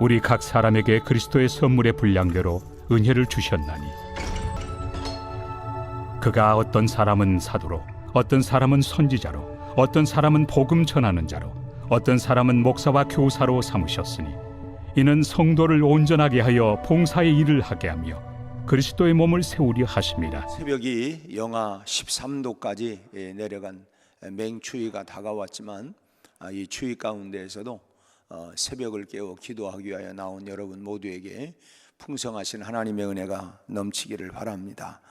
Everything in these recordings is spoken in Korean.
우리 각 사람에게 그리스도의 선물의 분량대로 은혜를 주셨나니 그가 어떤 사람은 사도로, 어떤 사람은 선지자로, 어떤 사람은 복음 전하는 자로, 어떤 사람은 목사와 교사로 삼으셨으니 이는 성도를 온전하게 하여 봉사의 일을 하게 하며 그리스도의 몸을 세우려 하심이라. 새벽이 영하 13도까지 내려간 맹추위가 다가왔지만 이 추위 가운데에서도 새벽을 깨워 기도하기 위하여 나온 여러분 모두에게 풍성하신 하나님의 은혜가 넘치기를 바랍니다.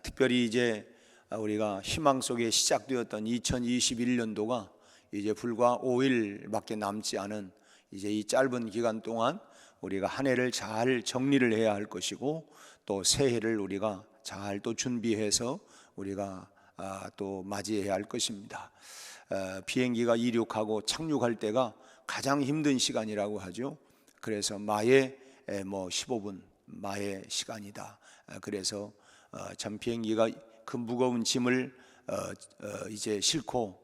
특별히 이제 우리가 희망 속에 시작되었던 2021년도가 이제 불과 5일밖에 남지 않은 이제 이 짧은 기간 동안 우리가 한 해를 잘 정리를 해야 할 것이고 또 새해를 우리가 잘 또 준비해서 우리가 또 맞이해야 할 것입니다. 비행기가 이륙하고 착륙할 때가 가장 힘든 시간이라고 하죠. 그래서 마의 15분 마의 시간이다. 그래서 참 비행기가 그 무거운 짐을 이제 싣고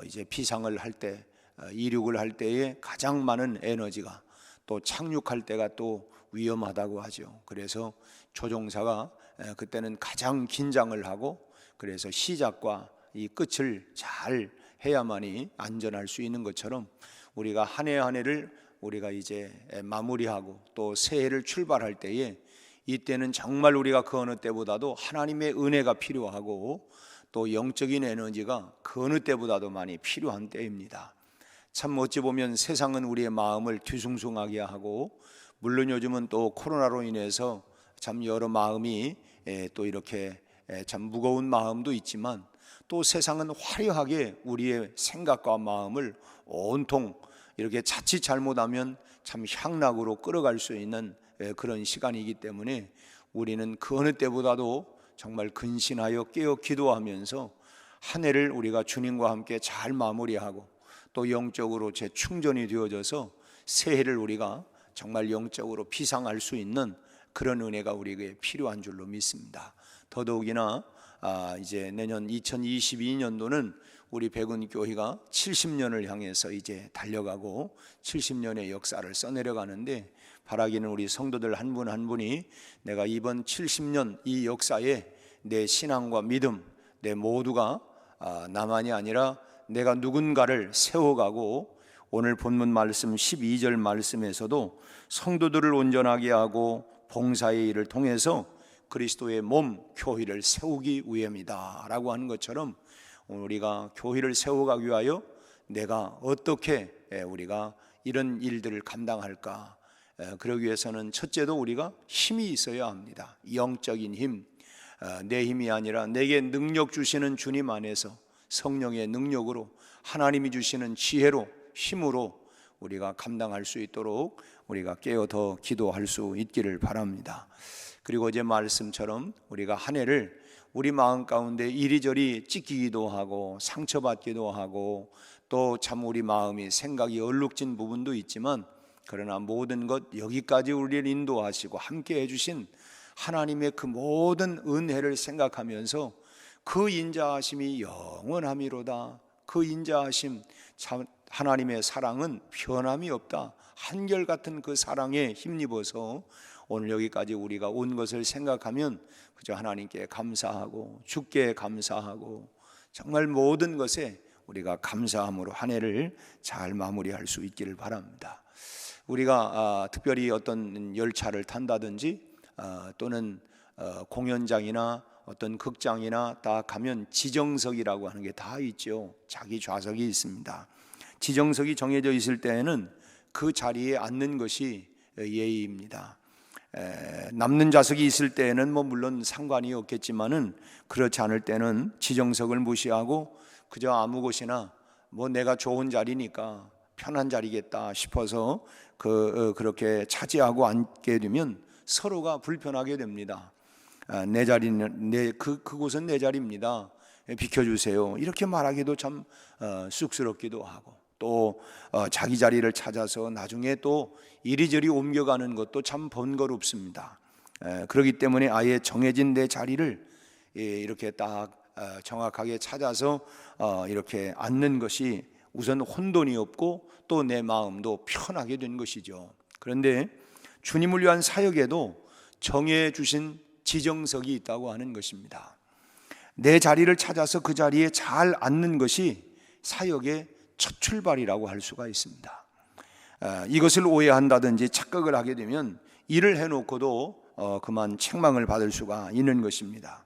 이제 피상을 할 때, 이륙을 할 때에 가장 많은 에너지가 또 착륙할 때가 또 위험하다고 하죠. 그래서 조종사가 그때는 가장 긴장을 하고 그래서 시작과 이 끝을 잘 해야만이 안전할 수 있는 것처럼 우리가 한 해 한 해를 우리가 이제 마무리하고 또 새해를 출발할 때에 이때는 정말 우리가 그 어느 때보다도 하나님의 은혜가 필요하고 또 영적인 에너지가 그 어느 때보다도 많이 필요한 때입니다. 참 어찌 보면 세상은 우리의 마음을 뒤숭숭하게 하고 물론 요즘은 또 코로나로 인해서 참 여러 마음이 또 이렇게 참 무거운 마음도 있지만 또 세상은 화려하게 우리의 생각과 마음을 온통 이렇게 자칫 잘못하면 참 향락으로 끌어갈 수 있는 그런 시간이기 때문에 우리는 그 어느 때보다도 정말 근신하여 깨어 기도하면서 한 해를 우리가 주님과 함께 잘 마무리하고 또 영적으로 재충전이 되어져서 새해를 우리가 정말 영적으로 비상할 수 있는 그런 은혜가 우리에게 필요한 줄로 믿습니다. 더더욱이나 이제 내년 2022년도는 우리 백운교회가 70년을 향해서 이제 달려가고 70년의 역사를 써내려가는데 바라기는 우리 성도들 한 분 한 분이 내가 이번 70년 이 역사에 내 신앙과 믿음 내 모두가 나만이 아니라 내가 누군가를 세워가고 오늘 본문 말씀 12절 말씀에서도 성도들을 온전하게 하고 봉사의 일을 통해서 그리스도의 몸 교회를 세우기 위함이다 라고 하는 것처럼 우리가 교회를 세워가기 위하여 내가 어떻게 우리가 이런 일들을 감당할까. 그러기 위해서는 첫째도 우리가 힘이 있어야 합니다. 영적인 힘, 내 힘이 아니라 내게 능력 주시는 주님 안에서 성령의 능력으로 하나님이 주시는 지혜로 힘으로 우리가 감당할 수 있도록 우리가 깨어 더 기도할 수 있기를 바랍니다. 그리고 어제 말씀처럼 우리가 한 해를 우리 마음 가운데 이리저리 찢기기도 하고 상처받기도 하고 또 참 우리 마음이 생각이 얼룩진 부분도 있지만 그러나 모든 것 여기까지 우리를 인도하시고 함께 해주신 하나님의 그 모든 은혜를 생각하면서 그 인자하심이 영원함이로다. 그 인자하심 참 하나님의 사랑은 변함이 없다. 한결같은 그 사랑에 힘입어서 오늘 여기까지 우리가 온 것을 생각하면 그저 하나님께 감사하고 주께 감사하고 정말 모든 것에 우리가 감사함으로 한 해를 잘 마무리할 수 있기를 바랍니다. 우리가 특별히 어떤 열차를 탄다든지 또는 공연장이나 어떤 극장이나 다 가면 지정석이라고 하는 게 다 있죠. 자기 좌석이 있습니다. 지정석이 정해져 있을 때에는 그 자리에 앉는 것이 예의입니다. 남는 좌석이 있을 때에는 물론 상관이 없겠지만은 그렇지 않을 때는 지정석을 무시하고 그저 아무 곳이나 내가 좋은 자리니까 편한 자리겠다 싶어서 그렇게 차지하고 앉게 되면 서로가 불편하게 됩니다. 내 자리는 그곳은 내 자리입니다. 비켜주세요. 이렇게 말하기도 참 쑥스럽기도 하고 또 자기 자리를 찾아서 나중에 또 이리저리 옮겨가는 것도 참 번거롭습니다. 그렇기 때문에 아예 정해진 내 자리를 이렇게 딱 정확하게 찾아서 이렇게 앉는 것이 우선 혼돈이 없고 또 내 마음도 편하게 된 것이죠. 그런데 주님을 위한 사역에도 정해 주신 지정석이 있다고 하는 것입니다. 내 자리를 찾아서 그 자리에 잘 앉는 것이 사역의 첫 출발이라고 할 수가 있습니다. 이것을 오해한다든지 착각을 하게 되면 일을 해놓고도 그만 책망을 받을 수가 있는 것입니다.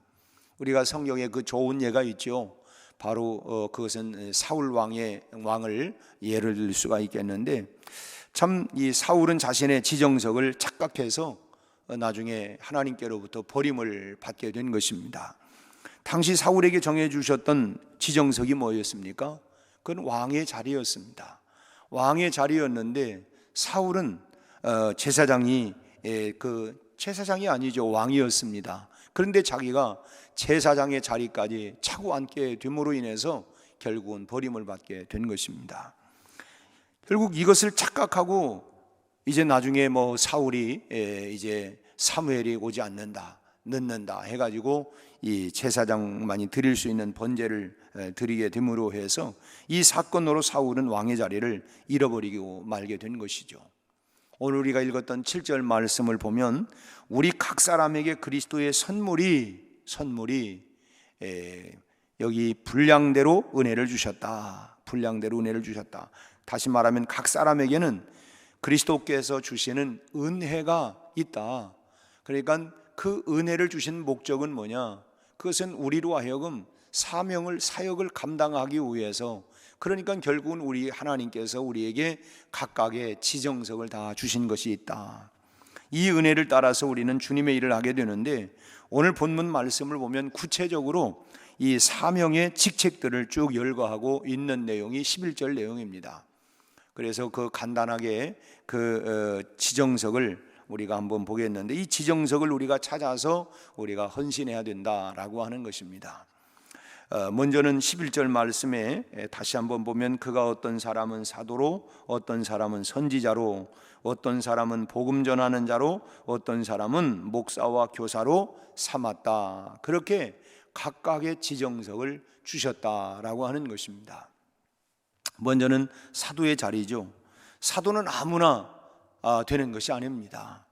우리가 성경에 그 좋은 예가 있죠. 바로 그것은 사울 왕을 예를 들 수가 있겠는데, 참 이 사울은 자신의 지정석을 착각해서 나중에 하나님께로부터 버림을 받게 된 것입니다. 당시 사울에게 정해 주셨던 지정석이 뭐였습니까? 그건 왕의 자리였습니다. 왕의 자리였는데 사울은 제사장이 아니죠, 왕이었습니다. 그런데 자기가 제사장의 자리까지 차고 앉게 됨으로 인해서 결국은 버림을 받게 된 것입니다. 결국 이것을 착각하고 이제 나중에 사울이 이제 사무엘이 오지 않는다, 늦는다 해가지고 이 제사장만이 드릴 수 있는 번제를 드리게 됨으로 해서 이 사건으로 사울은 왕의 자리를 잃어버리고 말게 된 것이죠. 오늘 우리가 읽었던 7절 말씀을 보면 우리 각 사람에게 그리스도의 선물이 여기 분량대로 은혜를 주셨다. 분량대로 은혜를 주셨다. 다시 말하면 각 사람에게는 그리스도께서 주시는 은혜가 있다. 그러니까 그 은혜를 주신 목적은 뭐냐? 그것은 우리로 하여금 사역을 감당하기 위해서, 그러니까 결국은 우리 하나님께서 우리에게 각각의 지정석을 다 주신 것이 있다. 이 은혜를 따라서 우리는 주님의 일을 하게 되는데, 오늘 본문 말씀을 보면 구체적으로 이 사명의 직책들을 쭉 열거하고 있는 내용이 11절 내용입니다. 그래서 그 간단하게 그 지정석을 우리가 한번 보겠는데, 이 지정석을 우리가 찾아서 우리가 헌신해야 된다라고 하는 것입니다. 먼저는 11절 말씀에 다시 한번 보면 그가 어떤 사람은 사도로, 어떤 사람은 선지자로, 어떤 사람은 복음 전하는 자로, 어떤 사람은 목사와 교사로 삼았다. 그렇게 각각의 지정석을 주셨다라고 하는 것입니다. 먼저는 사도의 자리죠. 사도는 아무나 되는 것이 아닙니다.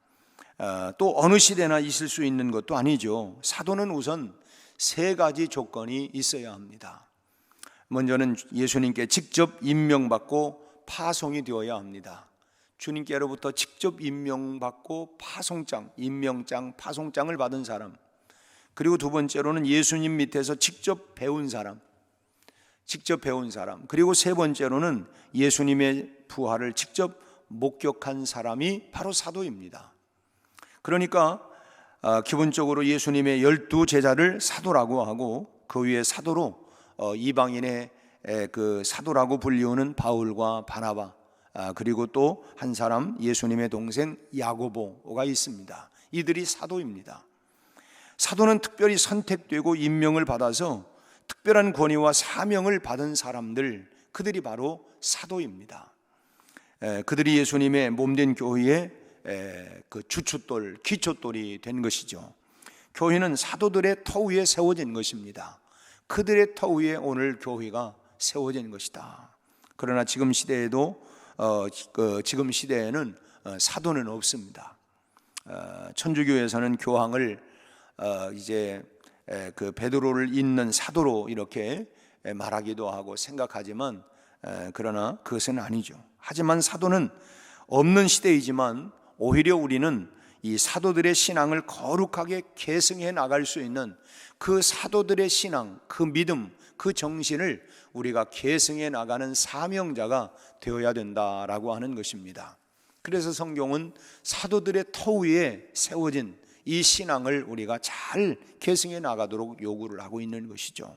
또 어느 시대나 있을 수 있는 것도 아니죠. 사도는 우선 3가지 조건이 있어야 합니다. 먼저는 예수님께 직접 임명받고 파송이 되어야 합니다. 주님께로부터 직접 임명받고 임명장, 파송장을 받은 사람. 그리고 두 번째로는 예수님 밑에서 직접 배운 사람. 그리고 세 번째로는 예수님의 부활을 직접 목격한 사람이 바로 사도입니다. 그러니까 기본적으로 예수님의 12제자를 사도라고 하고, 그 위에 사도로 이방인의 그 사도라고 불리우는 바울과 바나바, 그리고 또 한 사람 예수님의 동생 야고보가 있습니다. 이들이 사도입니다. 사도는 특별히 선택되고 임명을 받아서 특별한 권위와 사명을 받은 사람들, 그들이 바로 사도입니다. 그들이 예수님의 몸된 교회의 그 주춧돌, 기초돌이 된 것이죠. 교회는 사도들의 터 위에 세워진 것입니다. 그들의 터 위에 오늘 교회가 세워진 것이다. 그러나 지금 시대에는 사도는 없습니다. 천주교에서는 교황을 이제 그 베드로를 잇는 사도로 이렇게 말하기도 하고 생각하지만, 그러나 그것은 아니죠. 하지만 사도는 없는 시대이지만 오히려 우리는 이 사도들의 신앙을 거룩하게 계승해 나갈 수 있는 그 사도들의 신앙, 그 믿음, 그 정신을 우리가 계승해 나가는 사명자가 되어야 된다라고 하는 것입니다. 그래서 성경은 사도들의 터 위에 세워진 이 신앙을 우리가 잘 계승해 나가도록 요구를 하고 있는 것이죠.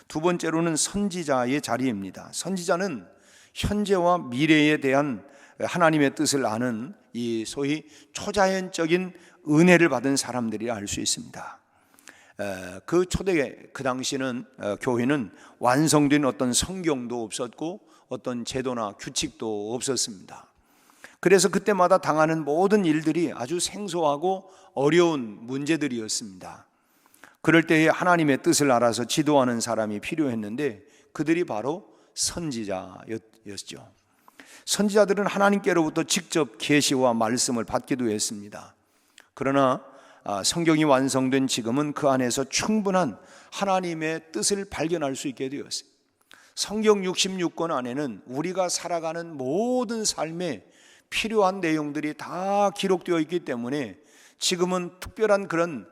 두 번째로는 선지자의 자리입니다. 선지자는 현재와 미래에 대한 하나님의 뜻을 아는 이 소위 초자연적인 은혜를 받은 사람들이 알 수 있습니다. 그 당시는 교회는 완성된 어떤 성경도 없었고 어떤 제도나 규칙도 없었습니다. 그래서 그때마다 당하는 모든 일들이 아주 생소하고 어려운 문제들이었습니다. 그럴 때에 하나님의 뜻을 알아서 지도하는 사람이 필요했는데 그들이 바로 선지자였죠. 선지자들은 하나님께로부터 직접 계시와 말씀을 받기도 했습니다. 그러나 성경이 완성된 지금은 그 안에서 충분한 하나님의 뜻을 발견할 수 있게 되었어요. 성경 66권 안에는 우리가 살아가는 모든 삶에 필요한 내용들이 다 기록되어 있기 때문에 지금은 특별한 그런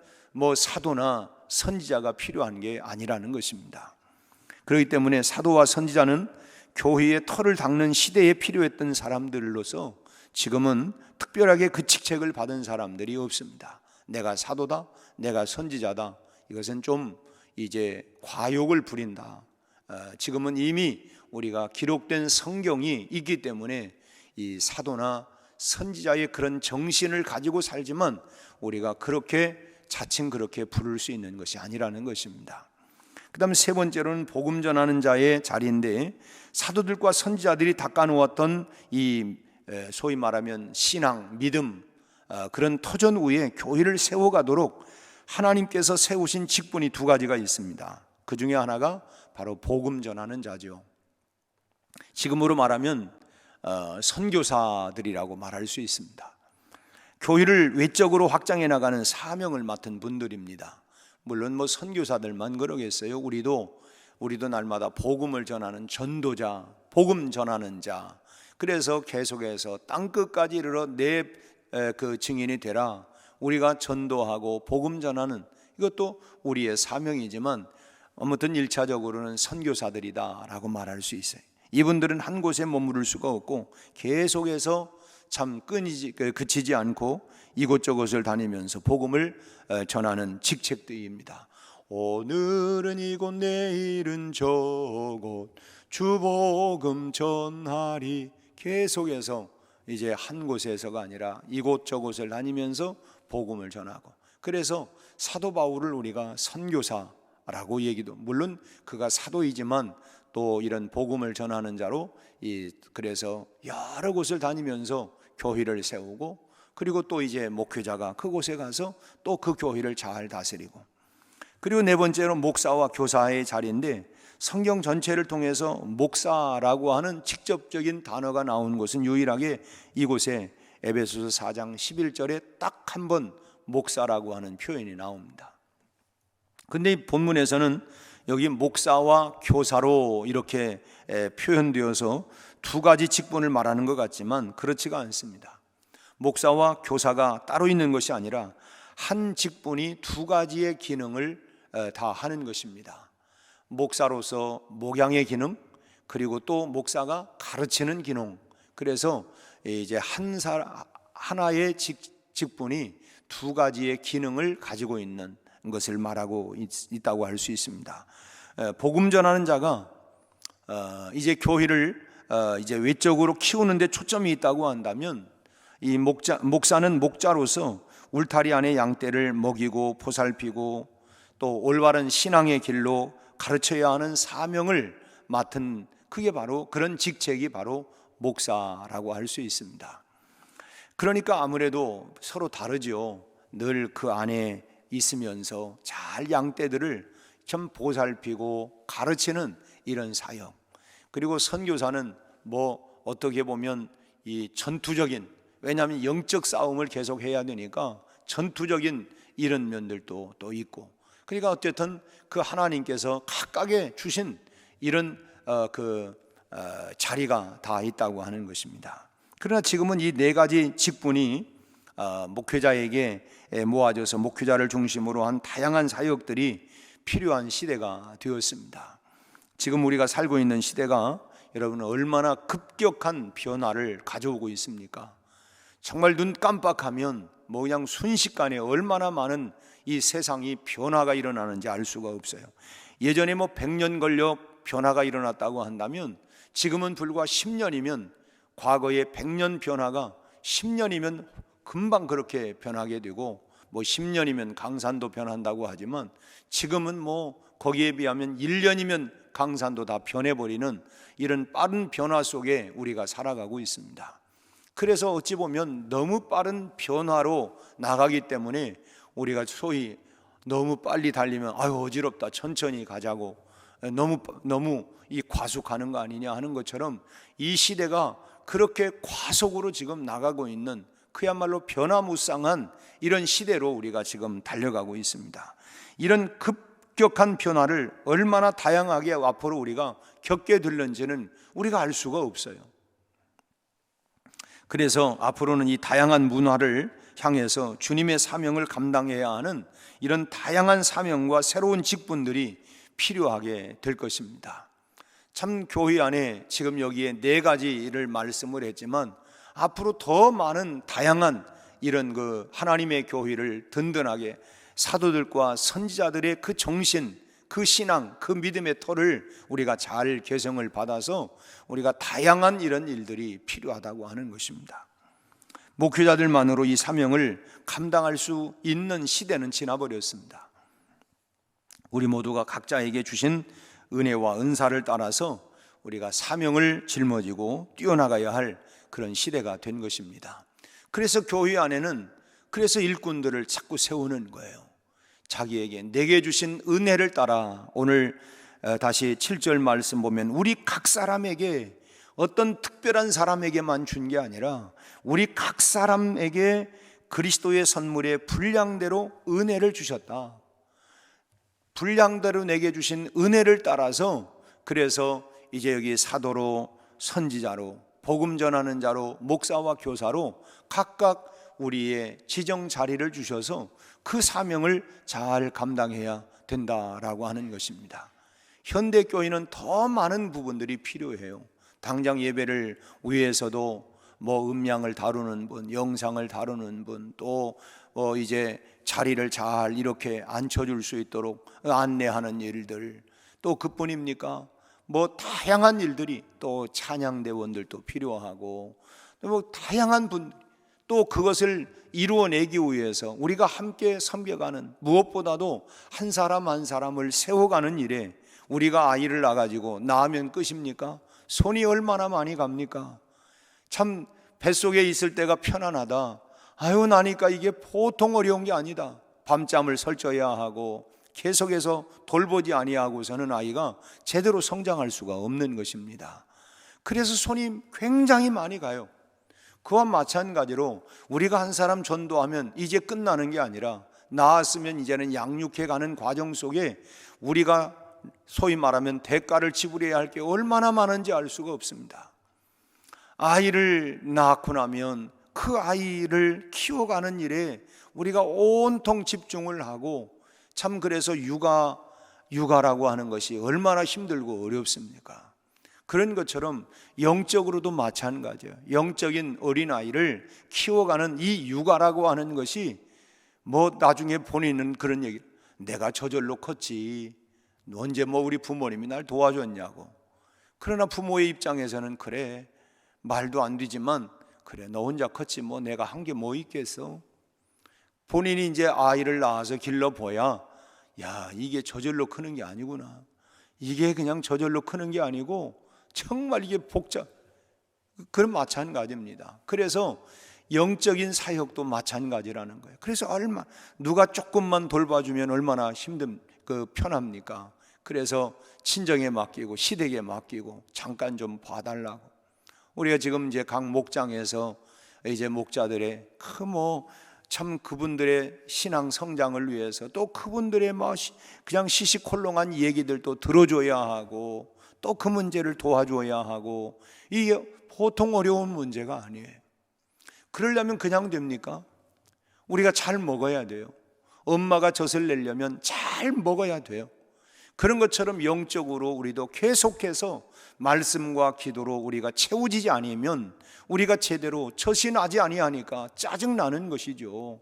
사도나 선지자가 필요한 게 아니라는 것입니다. 그렇기 때문에 사도와 선지자는 교회의 털을 닦는 시대에 필요했던 사람들로서 지금은 특별하게 그 직책을 받은 사람들이 없습니다. 내가 사도다, 내가 선지자다, 이것은 좀 이제 과욕을 부린다. 지금은 이미 우리가 기록된 성경이 있기 때문에 이 사도나 선지자의 그런 정신을 가지고 살지만 우리가 그렇게 자칭 그렇게 부를 수 있는 것이 아니라는 것입니다. 그 다음 세 번째로는 복음 전하는 자의 자리인데, 사도들과 선지자들이 닦아놓았던 이 소위 말하면 신앙, 믿음, 그런 터전 위에 교회를 세워가도록 하나님께서 세우신 직분이 두 가지가 있습니다. 그 중에 하나가 바로 복음 전하는 자죠. 지금으로 말하면 선교사들이라고 말할 수 있습니다. 교회를 외적으로 확장해 나가는 사명을 맡은 분들입니다. 물론 선교사들만 그러겠어요. 우리도 날마다 복음을 전하는 전도자, 복음 전하는 자. 그래서 계속해서 땅끝까지 이르러 내 그 증인이 되라. 우리가 전도하고 복음 전하는 이것도 우리의 사명이지만 아무튼 1차적으로는 선교사들이다라고 말할 수 있어요. 이분들은 한 곳에 머무를 수가 없고 계속해서 참 그치지 않고 이곳저곳을 다니면서 복음을 전하는 직책들입니다. 오늘은 이곳 내일은 저곳 주 복음 전하리. 계속해서 이제 한 곳에서가 아니라 이곳저곳을 다니면서 복음을 전하고, 그래서 사도 바울을 우리가 선교사라고 얘기도, 물론 그가 사도이지만 또 이런 복음을 전하는 자로 그래서 여러 곳을 다니면서 교회를 세우고, 그리고 또 이제 목회자가 그곳에 가서 또 그 교회를 잘 다스리고, 그리고 네 번째로 목사와 교사의 자리인데, 성경 전체를 통해서 목사라고 하는 직접적인 단어가 나온 곳은 유일하게 이곳에 에베소서 4장 11절에 딱 한 번 목사라고 하는 표현이 나옵니다. 근데 본문에서는 여기 목사와 교사로 이렇게 표현되어서 두 가지 직분을 말하는 것 같지만 그렇지가 않습니다. 목사와 교사가 따로 있는 것이 아니라 한 직분이 두 가지의 기능을 다 하는 것입니다. 목사로서 목양의 기능, 그리고 또 목사가 가르치는 기능. 그래서 이제 하나의 직분이 두 가지의 기능을 가지고 있는 것을 말하고 있다고 할 수 있습니다. 복음 전하는 자가 이제 교회를 이제 외적으로 키우는 데 초점이 있다고 한다면, 이 목사는 목자로서 울타리 안에 양떼를 먹이고 보살피고 또 올바른 신앙의 길로 가르쳐야 하는 사명을 맡은, 그게 바로 그런 직책이 바로 목사라고 할 수 있습니다. 그러니까 아무래도 서로 다르죠. 늘 그 안에 있으면서 잘 양떼들을 좀 보살피고 가르치는 이런 사역. 그리고 선교사는 어떻게 보면 이 전투적인, 왜냐하면 영적 싸움을 계속 해야 되니까 전투적인 이런 면들도 또 있고, 그러니까 어쨌든 그 하나님께서 각각의 주신 이런 자리가 다 있다고 하는 것입니다. 그러나 지금은 이 네 가지 직분이 목회자에게 모아져서 목회자를 중심으로 한 다양한 사역들이 필요한 시대가 되었습니다. 지금 우리가 살고 있는 시대가 여러분 얼마나 급격한 변화를 가져오고 있습니까? 정말 눈 깜빡하면 그냥 순식간에 얼마나 많은 이 세상이 변화가 일어나는지 알 수가 없어요. 예전에 100년 걸려 변화가 일어났다고 한다면 지금은 불과 10년이면, 과거에 100년 변화가 10년이면 금방 그렇게 변하게 되고, 10년이면 강산도 변한다고 하지만 지금은 거기에 비하면 1년이면 강산도 다 변해버리는 이런 빠른 변화 속에 우리가 살아가고 있습니다. 그래서 어찌 보면 너무 빠른 변화로 나가기 때문에 우리가 소위 너무 빨리 달리면 어지럽다, 천천히 가자고, 너무 이 과속하는 거 아니냐 하는 것처럼 이 시대가 그렇게 과속으로 지금 나가고 있는 그야말로 변화무쌍한 이런 시대로 우리가 지금 달려가고 있습니다. 이런 급격한 변화를 얼마나 다양하게 앞으로 우리가 겪게 될는지는 우리가 알 수가 없어요. 그래서 앞으로는 이 다양한 문화를 향해서 주님의 사명을 감당해야 하는 이런 다양한 사명과 새로운 직분들이 필요하게 될 것입니다. 참 교회 안에 지금 여기에 4가지를 말씀을 했지만 앞으로 더 많은 다양한 이런 그 하나님의 교회를 든든하게 사도들과 선지자들의 그 정신, 그 신앙, 그 믿음의 터를 우리가 잘 개성을 받아서 우리가 다양한 이런 일들이 필요하다고 하는 것입니다. 목회자들만으로 이 사명을 감당할 수 있는 시대는 지나버렸습니다. 우리 모두가 각자에게 주신 은혜와 은사를 따라서 우리가 사명을 짊어지고 뛰어나가야 할 그런 시대가 된 것입니다. 그래서 교회 안에는 그래서 일꾼들을 자꾸 세우는 거예요. 자기에게 내게 주신 은혜를 따라 오늘 다시 7절 말씀 보면 우리 각 사람에게 어떤 특별한 사람에게만 준 게 아니라 우리 각 사람에게 그리스도의 선물의 분량대로 은혜를 주셨다. 분량대로 내게 주신 은혜를 따라서 그래서 이제 여기 사도로 선지자로 복음 전하는 자로 목사와 교사로 각각 우리의 지정 자리를 주셔서 그 사명을 잘 감당해야 된다라고 하는 것입니다. 현대 교회는 더 많은 부분들이 필요해요. 당장 예배를 위해서도 음량을 다루는 분, 영상을 다루는 분, 또 이제 자리를 잘 이렇게 앉혀줄 수 있도록 안내하는 일들, 또 그뿐입니까? 다양한 일들이 또 찬양대원들도 필요하고 다양한 분, 또 그것을 이루어내기 위해서 우리가 함께 섬겨가는, 무엇보다도 한 사람 한 사람을 세워가는 일에 우리가 아이를 낳아가지고 낳으면 끝입니까? 손이 얼마나 많이 갑니까? 참 뱃속에 있을 때가 편안하다. 나니까 이게 보통 어려운 게 아니다. 밤잠을 설쳐야 하고 계속해서 돌보지 아니하고서는 아이가 제대로 성장할 수가 없는 것입니다. 그래서 손이 굉장히 많이 가요. 그와 마찬가지로 우리가 한 사람 전도하면 이제 끝나는 게 아니라 낳았으면 이제는 양육해 가는 과정 속에 우리가 소위 말하면 대가를 지불해야 할 게 얼마나 많은지 알 수가 없습니다. 아이를 낳고 나면 그 아이를 키워가는 일에 우리가 온통 집중을 하고, 참 그래서 육아라고 하는 것이 얼마나 힘들고 어렵습니까? 그런 것처럼 영적으로도 마찬가지예요. 영적인 어린아이를 키워가는 이 육아라고 하는 것이 나중에 본인은 그런 얘기, 내가 저절로 컸지, 언제 우리 부모님이 날 도와줬냐고. 그러나 부모의 입장에서는 그래, 말도 안 되지만 그래, 너 혼자 컸지 내가 한 게 있겠어. 본인이 이제 아이를 낳아서 길러보야, 이게 저절로 크는 게 아니구나, 이게 그냥 저절로 크는 게 아니고 정말 이게 그런 마찬가지입니다. 그래서 영적인 사역도 마찬가지라는 거예요. 그래서 누가 조금만 돌봐주면 얼마나 편합니까? 그래서 친정에 맡기고 시댁에 맡기고 잠깐 좀 봐달라고. 우리가 지금 이제 각 목장에서 이제 목자들의 참 그분들의 신앙 성장을 위해서 또 그분들의 그냥 시시콜롱한 얘기들도 들어줘야 하고 또 그 문제를 도와줘야 하고, 이게 보통 어려운 문제가 아니에요. 그러려면 그냥 됩니까? 우리가 잘 먹어야 돼요. 엄마가 젖을 내려면 잘 먹어야 돼요. 그런 것처럼 영적으로 우리도 계속해서 말씀과 기도로 우리가 채워지지 않으면 우리가 제대로 젖이 나지 아니하니까 짜증나는 것이죠.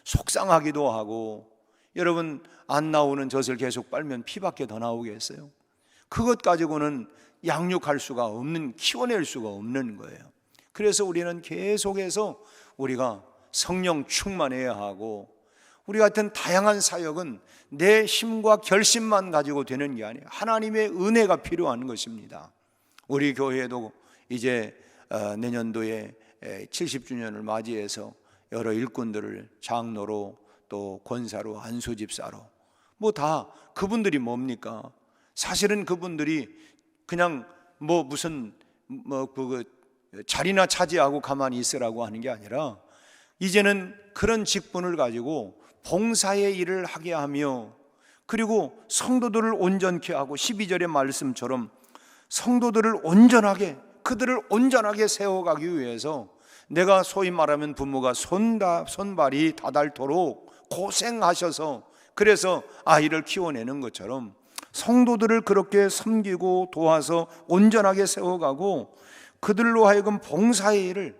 속상하기도 하고, 여러분 안 나오는 젖을 계속 빨면 피밖에 더 나오겠어요? 그것 가지고는 양육할 수가 없는, 키워낼 수가 없는 거예요. 그래서 우리는 계속해서 우리가 성령 충만해야 하고, 우리 같은 다양한 사역은 내 힘과 결심만 가지고 되는 게 아니에요. 하나님의 은혜가 필요한 것입니다. 우리 교회도 이제 내년도에 70주년을 맞이해서 여러 일꾼들을 장로로 또 권사로 안수집사로 다 그분들이 뭡니까? 사실은 그분들이 그냥 무슨 자리나 차지하고 가만히 있으라고 하는 게 아니라 이제는 그런 직분을 가지고 봉사의 일을 하게 하며, 그리고 성도들을 온전케 하고 12절의 말씀처럼 성도들을 온전하게, 그들을 온전하게 세워가기 위해서 내가 소위 말하면 부모가 손발이 다닳도록 고생하셔서 그래서 아이를 키워내는 것처럼 성도들을 그렇게 섬기고 도와서 온전하게 세워가고 그들로 하여금 봉사의 일을,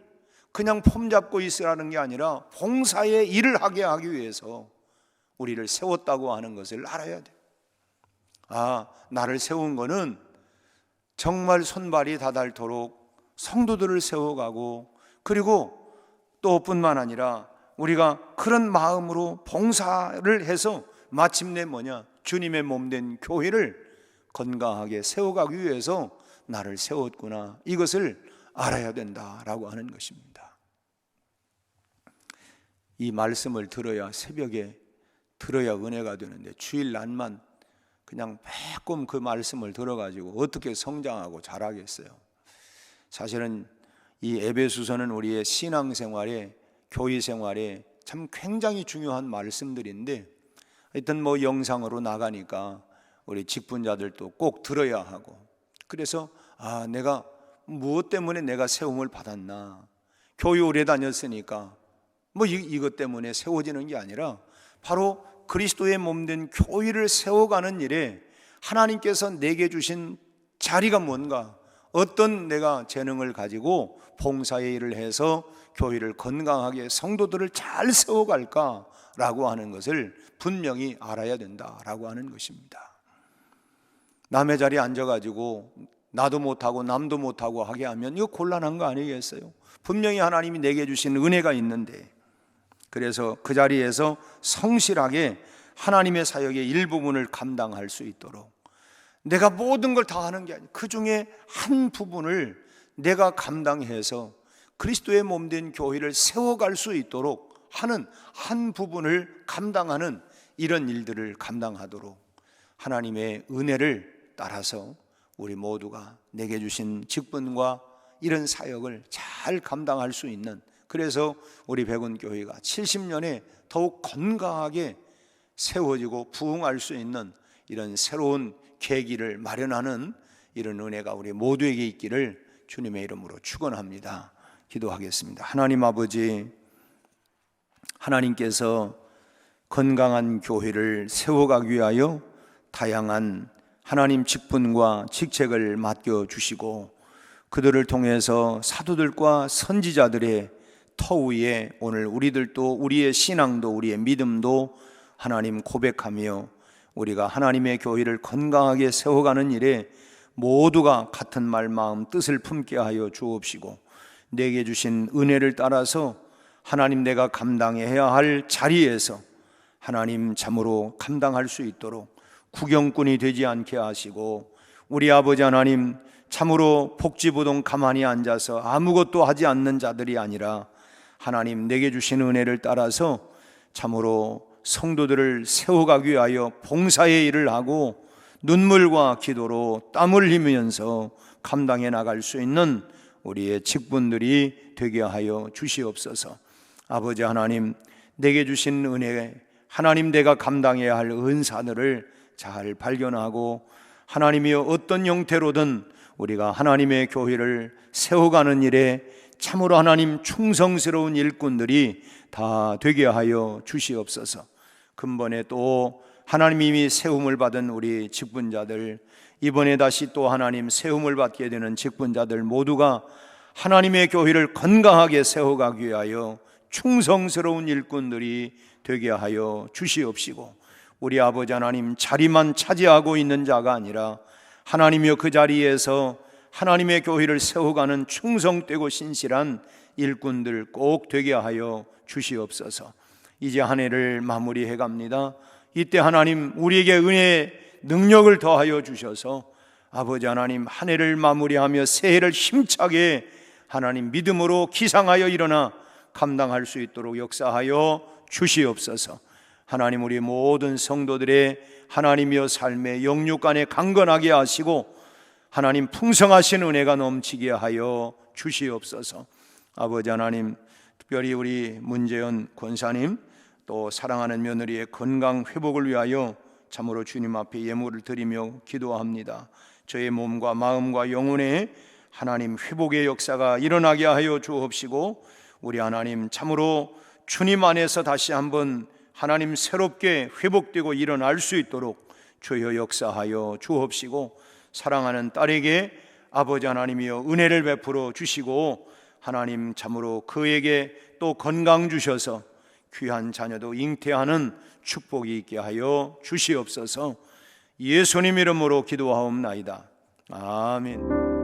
그냥 폼 잡고 있으라는 게 아니라 봉사의 일을 하기 위해서 우리를 세웠다고 하는 것을 알아야 돼. 나를 세운 거는 정말 손발이 다닳도록 성도들을 세워가고, 그리고 또 뿐만 아니라 우리가 그런 마음으로 봉사를 해서 마침내 주님의 몸된 교회를 건강하게 세워가기 위해서 나를 세웠구나, 이것을 알아야 된다라고 하는 것입니다. 이 말씀을 들어야, 새벽에 들어야 은혜가 되는데 주일날만 그냥 매끔 그 말씀을 들어가지고 어떻게 성장하고 자라겠어요. 사실은 이 에베소서는 우리의 신앙생활에, 교회생활에 참 굉장히 중요한 말씀들인데, 하여튼 영상으로 나가니까 우리 직분자들도 꼭 들어야 하고, 그래서 내가 무엇 때문에 내가 세움을 받았나, 교회 오래 다녔으니까 이것 때문에 세워지는 게 아니라 바로 그리스도의 몸된 교회를 세워가는 일에 하나님께서 내게 주신 자리가 뭔가, 어떤 내가 재능을 가지고 봉사의 일을 해서 교회를 건강하게 성도들을 잘 세워갈까라고 하는 것을 분명히 알아야 된다라고 하는 것입니다. 남의 자리에 앉아가지고 나도 못하고 남도 못하고 하게 하면 이거 곤란한 거 아니겠어요? 분명히 하나님이 내게 주신 은혜가 있는데, 그래서 그 자리에서 성실하게 하나님의 사역의 일부분을 감당할 수 있도록, 내가 모든 걸 다 하는 게 아니고 그 중에 한 부분을 내가 감당해서 그리스도의 몸된 교회를 세워갈 수 있도록 하는 한 부분을 감당하는 이런 일들을 감당하도록 하나님의 은혜를 따라서 우리 모두가 내게 주신 직분과 이런 사역을 잘 감당할 수 있는, 그래서 우리 백운교회가 70년에 더욱 건강하게 세워지고 부흥할 수 있는 이런 새로운 계기를 마련하는 이런 은혜가 우리 모두에게 있기를 주님의 이름으로 축원합니다. 기도하겠습니다. 하나님 아버지, 하나님께서 건강한 교회를 세워가기 위하여 다양한 하나님 직분과 직책을 맡겨주시고, 그들을 통해서 사도들과 선지자들의 터 위에 오늘 우리들도 우리의 신앙도 우리의 믿음도 하나님 고백하며 우리가 하나님의 교회를 건강하게 세워가는 일에 모두가 같은 말 마음 뜻을 품게 하여 주옵시고, 내게 주신 은혜를 따라서 하나님 내가 감당해야 할 자리에서 하나님 참으로 감당할 수 있도록 구경꾼이 되지 않게 하시고, 우리 아버지 하나님 참으로 복지부동 가만히 앉아서 아무것도 하지 않는 자들이 아니라 하나님 내게 주신 은혜를 따라서 참으로 성도들을 세워가기 위하여 봉사의 일을 하고 눈물과 기도로 땀 흘리면서 감당해 나갈 수 있는 우리의 직분들이 되게 하여 주시옵소서. 아버지 하나님, 내게 주신 은혜, 하나님 내가 감당해야 할 은사들을 잘 발견하고 하나님이여 어떤 형태로든 우리가 하나님의 교회를 세워가는 일에 참으로 하나님 충성스러운 일꾼들이 다 되게 하여 주시옵소서. 근본에 또 하나님 이미 세움을 받은 우리 직분자들, 이번에 다시 또 하나님 세움을 받게 되는 직분자들 모두가 하나님의 교회를 건강하게 세워가기 위하여 충성스러운 일꾼들이 되게 하여 주시옵시고, 우리 아버지 하나님 자리만 차지하고 있는 자가 아니라 하나님이여 그 자리에서 하나님의 교회를 세워가는 충성되고 신실한 일꾼들 꼭 되게 하여 주시옵소서. 이제 한 해를 마무리해 갑니다. 이때 하나님 우리에게 은혜의 능력을 더하여 주셔서 아버지 하나님 한 해를 마무리하며 새해를 힘차게 하나님 믿음으로 기상하여 일어나 감당할 수 있도록 역사하여 주시옵소서. 하나님 우리 모든 성도들의 하나님이여 삶의 영육 안에 강건하게 하시고 하나님 풍성하신 은혜가 넘치게 하여 주시옵소서. 아버지 하나님, 특별히 우리 문재현 권사님 또 사랑하는 며느리의 건강 회복을 위하여 참으로 주님 앞에 예물을 드리며 기도합니다. 저의 몸과 마음과 영혼에 하나님 회복의 역사가 일어나게 하여 주옵시고, 우리 하나님 참으로 주님 안에서 다시 한번 하나님 새롭게 회복되고 일어날 수 있도록 주여 역사하여 주옵시고, 사랑하는 딸에게 아버지 하나님이여 은혜를 베풀어 주시고, 하나님 참으로 그에게 또 건강 주셔서 귀한 자녀도 잉태하는 축복이 있게 하여 주시옵소서. 예수님 이름으로 기도하옵나이다. 아멘.